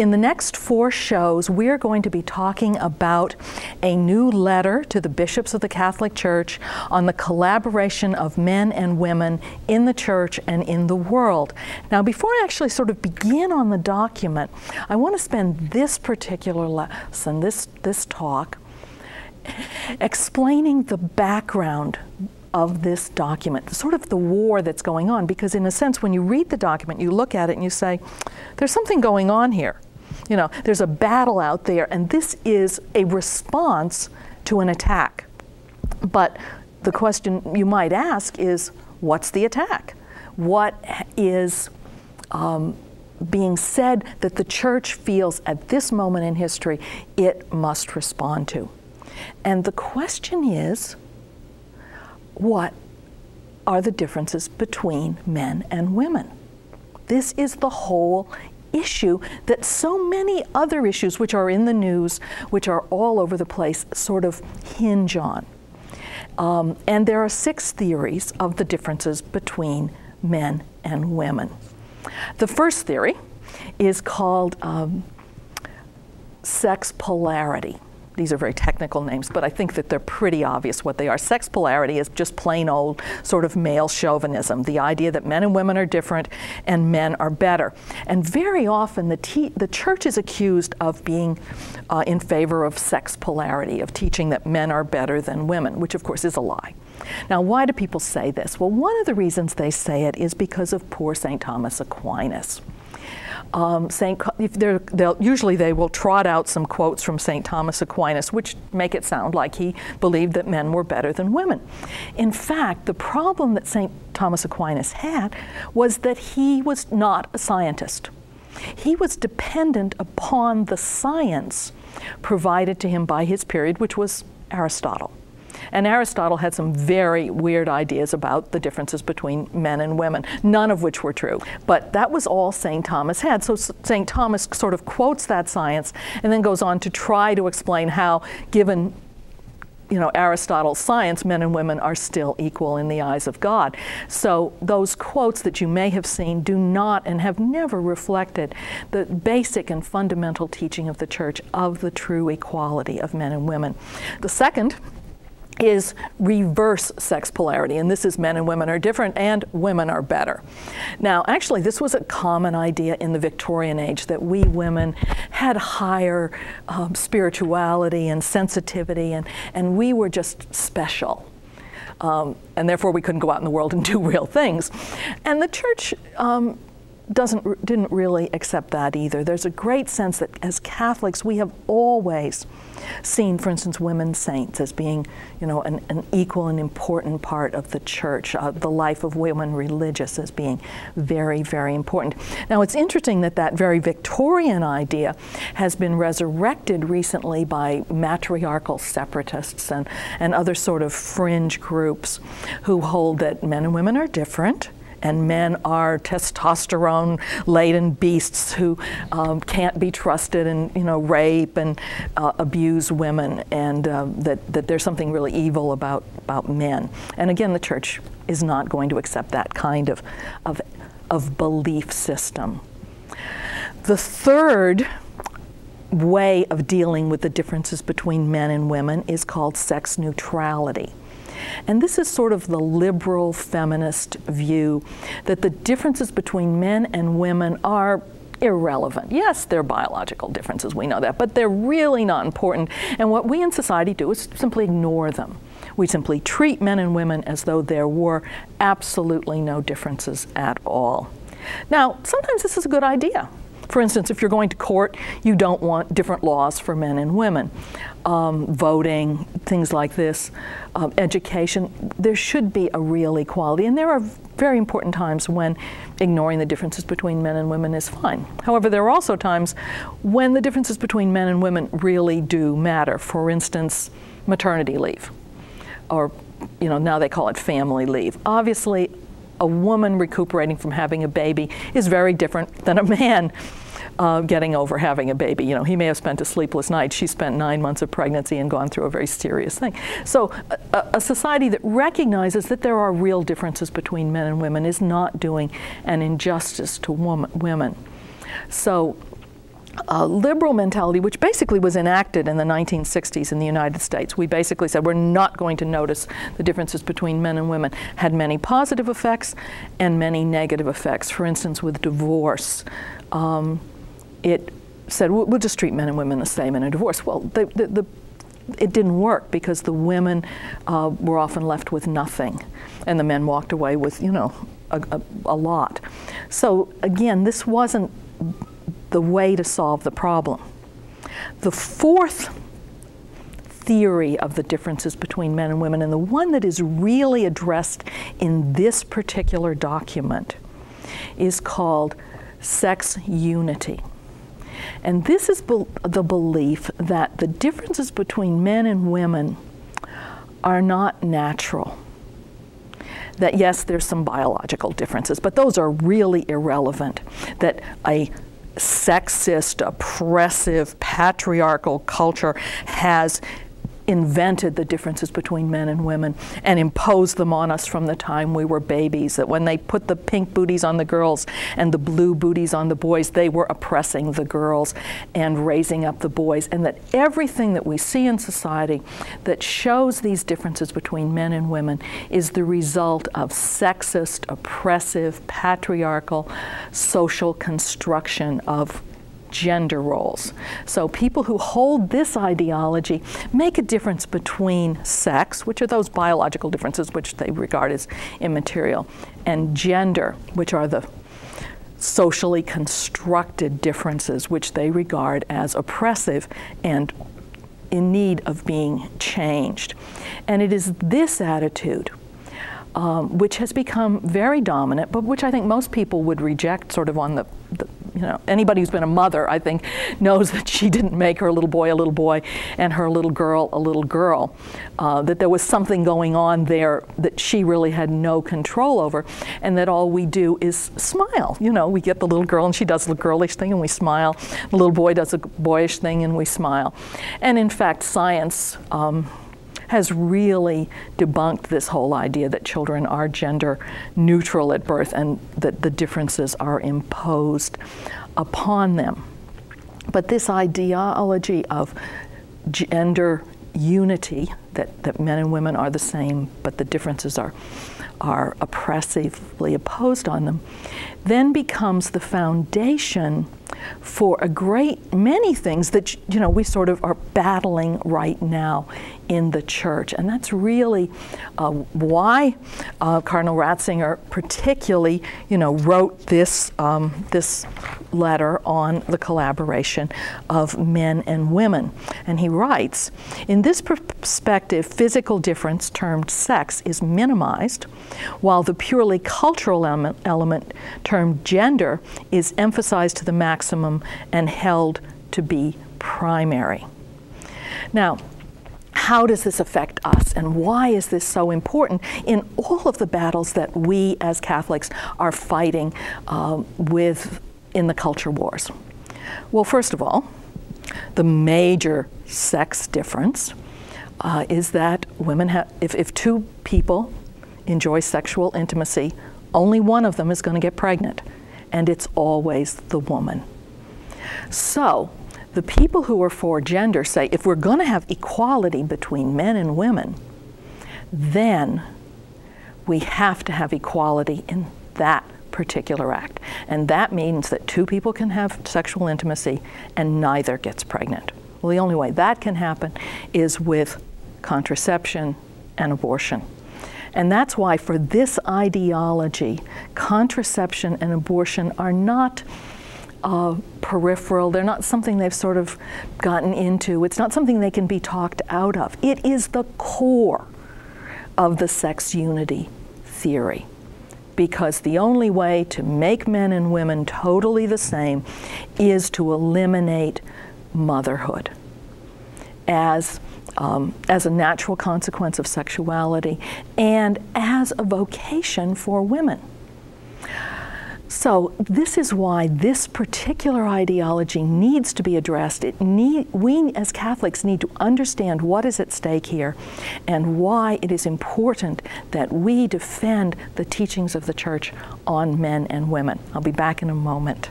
In the next 4 shows, we're going to be talking about a new letter to the bishops of the Catholic Church on the collaboration of men and women in the church and in the world. Now, before I actually sort of begin on the document, I want to spend this particular lesson, this talk, explaining the background of this document, sort of the war that's going on, because in a sense, when you read the document, you look at it and you say, there's something going on here. You know, there's a battle out there, and this is a response to an attack. But the question you might ask is, what's the attack? What is being said that the church feels at this moment in history it must respond to? And the question is, what are the differences between men and women? This is the whole issue that so many other issues which are in the news, which are all over the place, sort of hinge on. And there are 6 theories of the differences between men and women. The first theory is called sex polarity. These are very technical names, but I think that they're pretty obvious what they are. Sex polarity is just plain old sort of male chauvinism, the idea that men and women are different and men are better. And very often the church is accused of being in favor of sex polarity, of teaching that men are better than women, which of course is a lie. Now, why do people say this? Well, one of the reasons they say it is because of poor St. Thomas Aquinas. Usually they will trot out some quotes from St. Thomas Aquinas, which make it sound like he believed that men were better than women. In fact, the problem that St. Thomas Aquinas had was that he was not a scientist. He was dependent upon the science provided to him by his period, which was Aristotle. And Aristotle had some very weird ideas about the differences between men and women, none of which were true. But that was all St. Thomas had. So St. Thomas sort of quotes that science and then goes on to try to explain how, given Aristotle's science, men and women are still equal in the eyes of God. So those quotes that you may have seen do not and have never reflected the basic and fundamental teaching of the Church of the true equality of men and women. The second is reverse sex polarity, and this is men and women are different and women are better. Now, actually, this was a common idea in the Victorian age, that we women had higher spirituality and sensitivity, and we were just special. And therefore we couldn't go out in the world and do real things. And the church didn't really accept that either. There's a great sense that as Catholics we have always seen, for instance, women saints as being, an equal and important part of the church, the life of women religious as being very, very important. Now, it's interesting that that very Victorian idea has been resurrected recently by matriarchal separatists and other sort of fringe groups who hold that men and women are different, and men are testosterone-laden beasts who can't be trusted and rape and abuse women, and that there's something really evil about men. And again, the church is not going to accept that kind of belief system. The third way of dealing with the differences between men and women is called sex neutrality. And this is sort of the liberal feminist view that the differences between men and women are irrelevant. Yes, they're biological differences, we know that, but they're really not important. And what we in society do is simply ignore them. We simply treat men and women as though there were absolutely no differences at all. Now, sometimes this is a good idea. For instance, if you're going to court, you don't want different laws for men and women. Voting, things like this, education, there should be a real equality. And there are very important times when ignoring the differences between men and women is fine. However, there are also times when the differences between men and women really do matter. For instance, maternity leave, or now they call it family leave. Obviously, a woman recuperating from having a baby is very different than a man getting over having a baby. He may have spent a sleepless night. She spent 9 months of pregnancy and gone through a very serious thing. So a society that recognizes that there are real differences between men and women is not doing an injustice to women. So liberal mentality, which basically was enacted in the 1960s in the United States. We basically said we're not going to notice the differences between men and women, had many positive effects and many negative effects. For instance, with divorce, it said we'll just treat men and women the same in a divorce. Well, it didn't work because the women were often left with nothing, and the men walked away with, you know, a lot. So again, this wasn't the way to solve the problem. The fourth theory of the differences between men and women, and the one that is really addressed in this particular document, is called sex unity. And this is the belief that the differences between men and women are not natural. That yes, there's some biological differences, but those are really irrelevant. That a sexist, oppressive, patriarchal culture has invented the differences between men and women and imposed them on us from the time we were babies, that when they put the pink booties on the girls and the blue booties on the boys, they were oppressing the girls and raising up the boys, and that everything that we see in society that shows these differences between men and women is the result of sexist, oppressive, patriarchal social construction of gender roles. So people who hold this ideology make a difference between sex, which are those biological differences which they regard as immaterial, and gender, which are the socially constructed differences which they regard as oppressive and in need of being changed. And it is this attitude which has become very dominant, but which I think most people would reject sort of on the you know, anybody who's been a mother, I think, knows that she didn't make her little boy, and her little girl a little girl. That there was something going on there that she really had no control over, and that all we do is smile. You know, we get the little girl and she does the girlish thing and we smile. The little boy does a boyish thing and we smile. And in fact, science has really debunked this whole idea that children are gender neutral at birth and that the differences are imposed upon them. But this ideology of gender unity, that men and women are the same, but the differences are oppressively opposed on them, then becomes the foundation for a great many things that, you know, we sort of are battling right now in the church. And that's really why Cardinal Ratzinger particularly, you know, wrote this, this letter on the collaboration of men and women. And he writes, in this perspective, physical difference termed sex is minimized, while the purely cultural element termed gender is emphasized to the maximum and held to be primary. Now, how does this affect us, and why is this so important in all of the battles that we as Catholics are fighting in the culture wars? Well, first of all, the major sex difference is that women have, if two people enjoy sexual intimacy, only one of them is going to get pregnant, and it's always the woman. So the people who are for gender say, if we're going to have equality between men and women, then we have to have equality in that particular act. And that means that two people can have sexual intimacy and neither gets pregnant. Well, the only way that can happen is with contraception and abortion. And that's why for this ideology, contraception and abortion are not peripheral. They're not something they've sort of gotten into. It's not something they can be talked out of. It is the core of the sex unity theory, because the only way to make men and women totally the same is to eliminate motherhood as a natural consequence of sexuality and as a vocation for women. So this is why this particular ideology needs to be addressed. We as Catholics need to understand what is at stake here and why it is important that we defend the teachings of the Church on men and women. I'll be back in a moment.